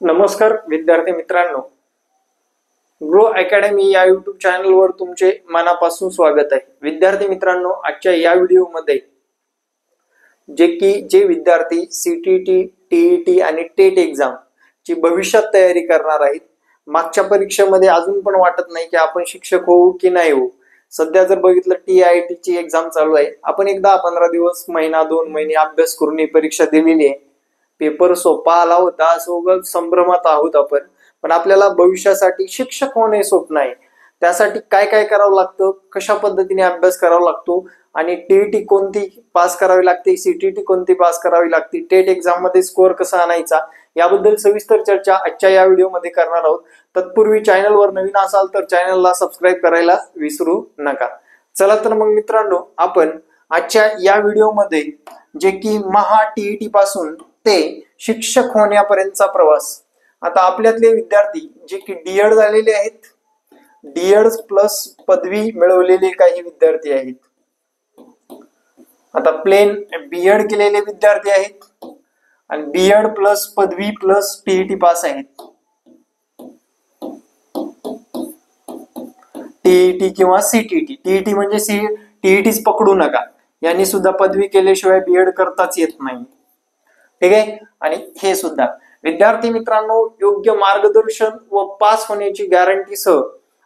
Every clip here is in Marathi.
नमस्कार विद्यार्थी मित्रांनो, ग्रो अकॅडमी या यूट्यूब चॅनलवर तुमचे मनापासून स्वागत आहे। विद्यार्थी मित्रांनो, आजच्या या व्हिडिओमध्ये जे विद्यार्थी सीटीटी, टीईटी आणि टेट एक्झाम ची भविष्यात तयारी करणार आहेत, मागच्या परीक्षेमध्ये अजून पण वाटत नाही की आपण शिक्षक होऊ की नाही होऊ। सध्या जर बघितलं टीआयटी ची एक्झाम चालू आहे, आपण एक 10-15 दिवस, महिना 2 महिने अभ्यास करून ही परीक्षा दिलेली आहे। पेपर सोपा आला होता, सोबत संभ्रमात आहोत आपण, पण आपल्याला भविष्यासाठी शिक्षक होणे स्वप्न आहे। त्यासाठी काय काय करावं लागतं, कशा पद्धतीने अभ्यास करावा लागतो आणि टीईटी कोणती पास करावी लागते, सीटीटी कोणती पास करावी लागते, टेट एक्झाम मध्ये स्कोअर कसा आणायचा, याबद्दल सविस्तर चर्चा आजच्या या व्हिडिओमध्ये करणार आहोत। तत्पूर्वी चॅनलवर नवीन असाल तर चॅनलला सबस्क्राईब करायला विसरू नका। चला तर मग मित्रांनो, आपण आजच्या या व्हिडिओमध्ये जे की महा टीईटी पासून ते शिक्षक होण्यापर्यंतचा प्रवास। आता आपल्यातले विद्यार्थी जे की डीएड झालेले आहेत, डीएड प्लस पदवी मिळवलेले काही विद्यार्थी आहेत, आता प्लेन बीएड केलेले विद्यार्थी आहेत आणि बीएड प्लस पदवी प्लस टीईटी पास आहेत। टीईटी किंवा सीटीटी, टीईटी म्हणजे टीईटीच पकडू नका, यांनी सुद्धा पदवी केल्याशिवाय बीएड करताच येत नाही, ठीक आहे। आणि हे सुद्धा विद्यार्थी मित्रांनो, योग्य मार्गदर्शन व पास होण्याची गॅरंटी सह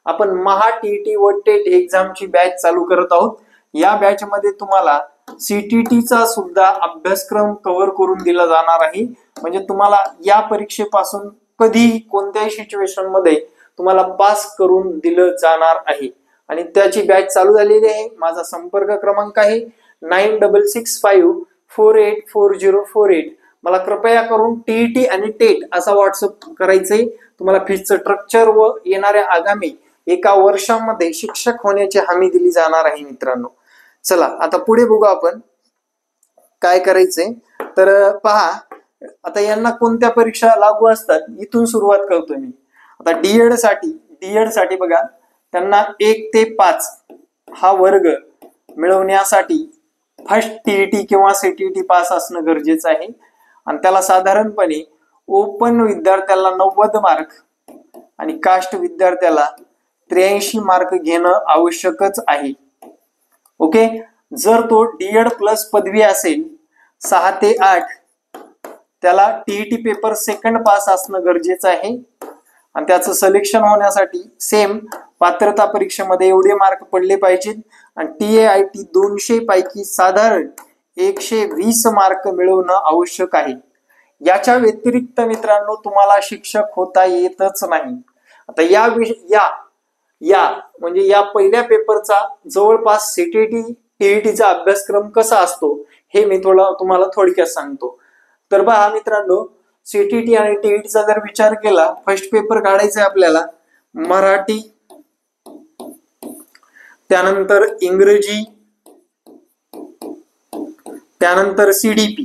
आपण महा टीईटी व टेट एक्झामची बॅच चालू करत आहोत। या बॅच मध्ये तुम्हाला सीटीटीचा सुद्धा अभ्यासक्रम कव्हर करून दिला जाणार आहे, म्हणजे तुम्हाला या परीक्षेपासून कधी कोणत्याही सिच्युएशन मध्ये तुम्हाला पास करून दिलं जाणार आहे। आणि त्याची बॅच चालू झालेली आहे। माझा संपर्क क्रमांक आहे 9665484048। मला कृपया करून टीईटी आणि टेट असा व्हॉट्सअप करायचंय। तुम्हाला फीसचं स्ट्रक्चर व येणाऱ्या आगामी एका वर्षामध्ये शिक्षक होण्याची हमी दिली जाणार आहे मित्रांनो। चला आता पुढे बघू आपण काय करायचंय। तर पहा, आता यांना कोणत्या परीक्षा लागू असतात इथून सुरुवात करतोय मी। आता डीएड साठी बघा, त्यांना 1 ते 5 हा वर्ग मिळवण्यासाठी फर्स्ट टीईटी किंवा सीटीटी पास असणं गरजेचं आहे। आणि त्याला साधारणपणे ओपन विद्यार्थ्याला 90 मार्क आणि कास्ट विद्यार्थ्याला 83 मार्क घेणं आवश्यकच आहे। ओके, जर तो डीएड प्लस पदवी असेल 6 ते 8, त्याला टीईटी पेपर सेकंड पास असणं गरजेचं आहे। आणि त्याचं सिलेक्शन होण्यासाठी सेम पात्रता परीक्षेमध्ये एवढे मार्क पडले पाहिजेत आणि टीएआयटी 200 पैकी साधारण 120 मार्क मिळवणं आवश्यक आहे। याच्या व्यतिरिक्त मित्रांनो, तुम्हाला शिक्षक होता येतच नाही। आता या पहिल्या पेपरचा जवळपास सीटीटी टीईटीचा अभ्यासक्रम कसा असतो हे मी तुम्हाला थोडक्यात सांगतो। तर पहा मित्रांनो, सीटीटी आणि टीईटीचा जर विचार केला, फर्स्ट पेपर काढायचा आपल्याला मराठी, त्यानंतर इंग्रजी, त्यानंतर सीडीपी,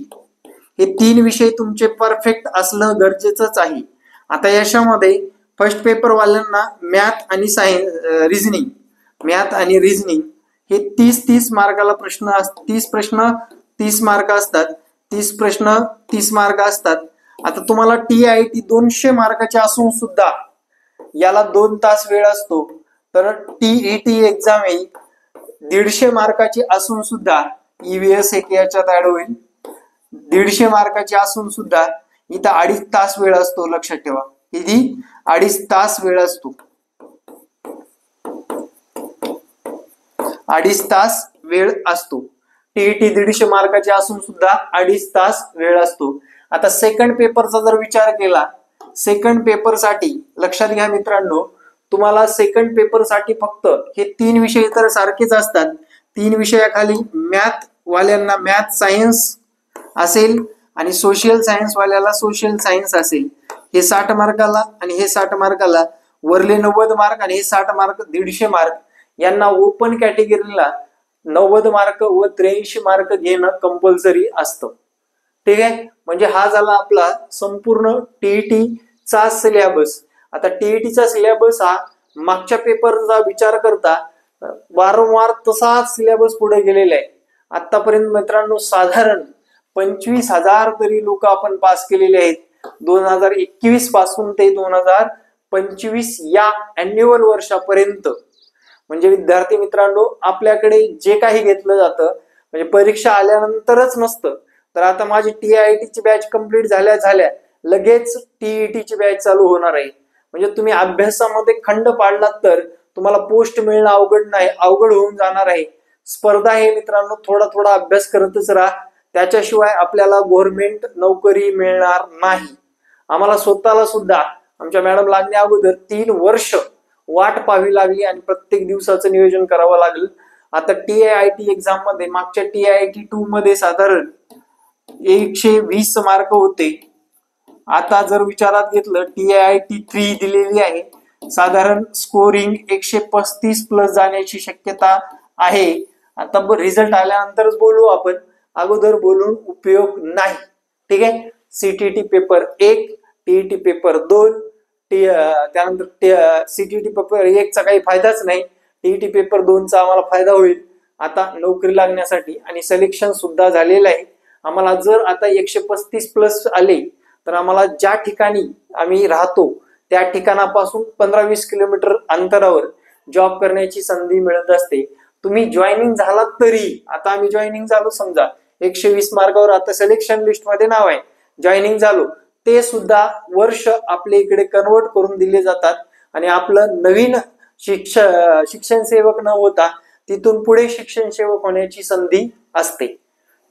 हे 3 विषय तुमचे परफेक्ट असणं गरजेचंच आहे। आता याच्यामध्ये फर्स्ट पेपर वाल्यांना मॅथ आणि रिझनिंग हे 30 मार्काला प्रश्न 30 प्रश्न 30 मार्क असतात, 30 प्रश्न 30 मार्क असतात। आता तुम्हाला टीआयटी 200 मार्काचे असून सुद्धा याला 2 तास वेळ असतो, तर टीईटी एक्झाम ही 150 मार्काची असून सुद्धा ईव्हीएस एक याच्यात ऍड होईल, 150 मार्काची असून सुद्धा इथं 2.5 तास वेळ असतो। लक्षात ठेवा, किती 2.5 तास वेळ असतो, 2.5 तास वेळ असतो। टीईटी 150 मार्काची असून सुद्धा 2.5 तास वेळ असतो। आता सेकंड पेपरचा जर विचार केला, सेकंड पेपर साठी लक्षात घ्या मित्रांनो, तुम्हाला सेकंड पेपर साठी फक्त हे 3 विषय तर सारखेच असतात। 3 विषयाखाली मॅथ वाल्यांना मॅथ सायन्स असेल आणि सोशल सायन्स वाल्याला सोशल सायन्स असेल। हे 60 मार्काला आणि हे 60 मार्काला, वरले 90 मार्क आणि हे 60 मार्क 150 मार्क। यांना ओपन कॅटेगरीला 90 मार्क व 83 मार्क घेणं कंपल्सरी असतं, ठीक आहे। म्हणजे हा झाला आपला संपूर्ण टीईटी चा सिलेबस। आता टीईटीचा सिलेबस हा मागच्या पेपरचा विचार करता वारंवार तसाच सिलेबस पुढे गेलेला आहे। आतापर्यंत मित्रांनो साधारण 25,000 तरी लोक आपण पास केलेले आहेत। 2021 पासून ते 2025 या अॅन्युअल वर्षापर्यंत म्हणजे विद्यार्थी मित्रांनो आपल्याकडे जे काही घेतलं जातं म्हणजे परीक्षा आल्यानंतरच नसतं, तर आता माझी TIIT ची बॅच कंप्लीट झाल्या लगेच TET ची बॅच चालू होणार आहे. म्हणजे तुम्ही अभ्यासामध्ये खंड पाडलात तर तुम्हाला पोस्ट मिळणं अवघड होऊन जाणार आहे. स्पर्धा आहे मित्रांनो, थोडा अभ्यास करतच राहा, त्याच्याशिवाय आपल्याला गव्हर्नमेंट नोकरी मिळणार नाही. आम्हाला स्वतःला सुद्धा आमच्या मॅडम लागण्या अगोदर 3 वर्ष वाट पाहावी लागली आणि प्रत्येक दिवसाचं नियोजन करावं लागलं. आता TIIT एक्झाम मध्ये मागच्या TIIT 2 मध्ये साधारण 120 मार्क होते. आता जर विचारात घेतलं TIIT 3 दिलेली आहे, साधारण स्कोरिंग 135 प्लस जाण्याची शक्यता आहे. आता रिझल्ट आल्यानंतरच बोलू आपण, अगोदर बोलून उपयोग नाही. ठीक आहे. CTT पेपर 1, TET पेपर 2, त्यानंतर CTT पेपर 1 चा काही फायदाच नाही, TET पेपर 2 चा आम्हाला फायदा होईल आता नोकरी लागण्यासाठी आणि सिलेक्शन सुद्धा झालेलं आहे. आम्हाला जर आता 135 प्लस आले तर आम्हाला ज्या ठिकाणी आम्ही राहतो त्या ठिकाणापासून 15-20 किलोमीटर अंतरावर जॉब करण्याची संधी मिळत असते. तुम्ही जॉईनिंग झालात तरी, आता आम्ही जॉईनिंग झालो समजा 120 मार्कावर, आता सिलेक्शन लिस्ट मध्ये नाव आहे, जॉईनिंग झालो, ते सुद्धा वर्ष आपल्या इकडे कन्वर्ट करून दिले जातात आणि आपलं नवीन शिक्षण सेवक न होता तिथून पुढे शिक्षण सेवक होण्याची संधी असते.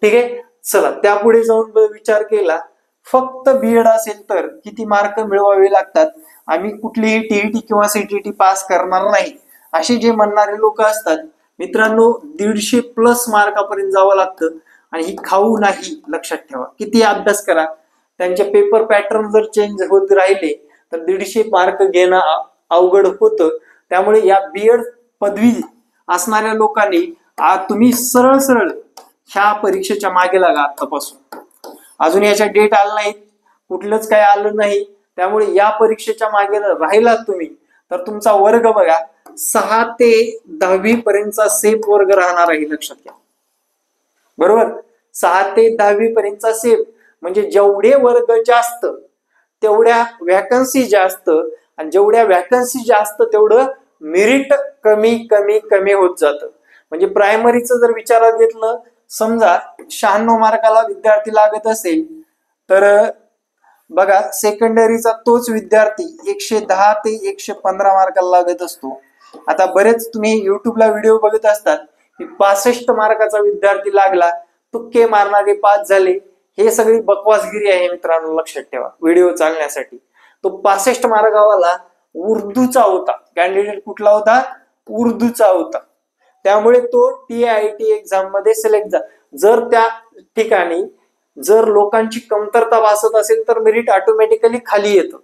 ठीक आहे. चला त्यापुढे जाऊन विचार केला, फक्त BEd असेल तर किती मार्क मिळवावे लागतात, आम्ही कुठलीही TET किंवा CTT पास करणार नाही असे जे म्हणणारे लोक असतात मित्रांनो, 150 प्लस मार्कापर्यंत जावं लागतं आणि ही खाऊ नाही. लक्षात ठेवा, किती अभ्यास करा, त्यांचे पेपर पॅटर्न जर चेंज होत राहिले तर 150 मार्क घेणं अवघड होतं. त्यामुळे या BEd पदवी असणाऱ्या लोकांनी तुम्ही सरळ ह्या परीक्षेच्या मागे लागा. आतापासून अजून याच्या डेट आलं नाहीत, कुठलंच काही आलं नाही, त्यामुळे या परीक्षेच्या मागे राहिलात तुम्ही तर तुमचा वर्ग बघा 6 ते 10वी पर्यंतचा सेफ वर्ग राहणार आहे. लक्षात घ्या. बरोबर, 6 ते 10वी पर्यंतचा सेफ म्हणजे जेवढे वर्ग जास्त तेवढ्या वॅकन्सी जास्त, आणि जेवढ्या वॅकन्सी जास्त तेवढं मेरिट कमी होत जातं. म्हणजे प्रायमरीचं जर विचारात घेतलं, समजा 96 मार्काला विद्यार्थी लागत असेल तर बघा सेकंडरीचा तोच विद्यार्थी 110 ते 115 मार्काला लागत असतो. आता बरेच तुम्ही युट्यूबला व्हिडिओ बघत असतात की 65 मार्काचा विद्यार्थी लागला, तुक्के मारणारे पास झाले, हे सगळी बकवासगिरी आहे मित्रांनो. लक्षात ठेवा, व्हिडिओ चालण्यासाठी तो 65 मार्कावाला उर्दूचा होता, कॅन्डिडेट कुठला होता, उर्दूचा होता, त्यामुळे तो TIIT एक्झाम मध्ये सिलेक्ट झाला. जर त्या ठिकाणी जर लोकांची कमतरता भासत असेल तर मेरिट ऑटोमॅटिकली खाली येतं.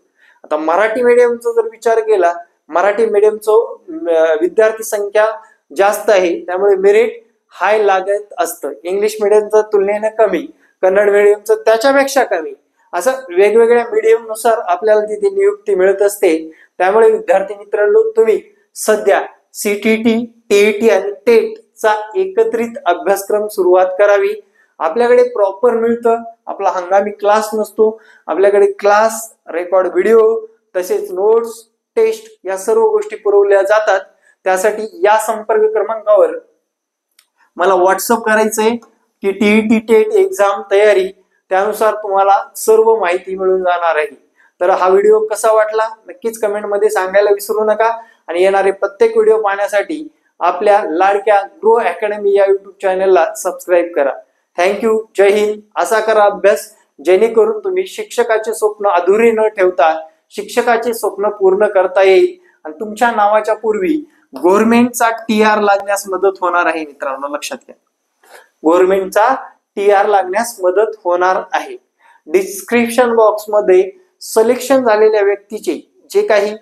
आता मराठी मीडियमचा जर विचार केला, मराठी मीडियमचं विद्यार्थी संख्या जास्त आहे त्यामुळे मेरिट हाय लागत असतं. इंग्लिश मीडियमचं तुलनेने कमी, कन्नड मीडियमचं त्याच्यापेक्षा कमी, असं वेगवेगळ्या मीडियम नुसार आपल्याला तिथे नियुक्ती मिळत असते. त्यामुळे विद्यार्थी मित्रांनो, तुम्ही सध्या CTT, TET आणि TET चा एकत्रित अभ्यासक्रम सुरुवात करावी. आपल्याकडे प्रॉपर मिळतं, आपला हंगामी क्लास नसतो, आपल्याकडे क्लास, रेकॉर्ड व्हिडिओ, तसेच नोट्स, टेस्ट या सर्व गोष्टी पुरवल्या जातात. त्यासाठी या संपर्क क्रमांकावर मला व्हॉट्सअप करायचंय की TET TET एक्झाम तयारी, त्यानुसार तुम्हाला सर्व माहिती मिळून जाणार आहे. तर हा व्हिडिओ कसा वाटला नक्कीच कमेंट मध्ये सांगायला विसरू नका आणि येणारे प्रत्येक व्हिडिओ पाहण्यासाठी आपल्या लाडक्या ग्रो अकॅडमी या युट्यूब चॅनलला सबस्क्राईब करा. थँक्यू. जय हिंद. असा करा अभ्यास जेणेकरून तुम्ही शिक्षकाचे स्वप्न अधुरे न ठेवता शिक्षकाचे स्वप्न पूर्ण करता येईल आणि तुमच्या नावाच्या पूर्वी गव्हर्नमेंटचा TR लागण्यास मदत होणार आहे. मित्रांनो लक्षात घ्या, गव्हर्नमेंटचा TR लागण्यास मदत होणार आहे. डिस्क्रिप्शन बॉक्स मध्ये सिलेक्शन झालेल्या व्यक्तीचे जे काही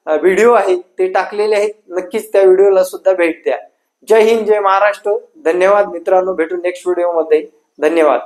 व्हिडिओ आहेत ते टाकलेले आहेत, नक्कीच त्या व्हिडिओला सुद्धा भेट द्या. जय हिंद, जय महाराष्ट्र. धन्यवाद मित्रांनो, भेटू नेक्स्ट व्हिडिओ मध्ये. धन्यवाद.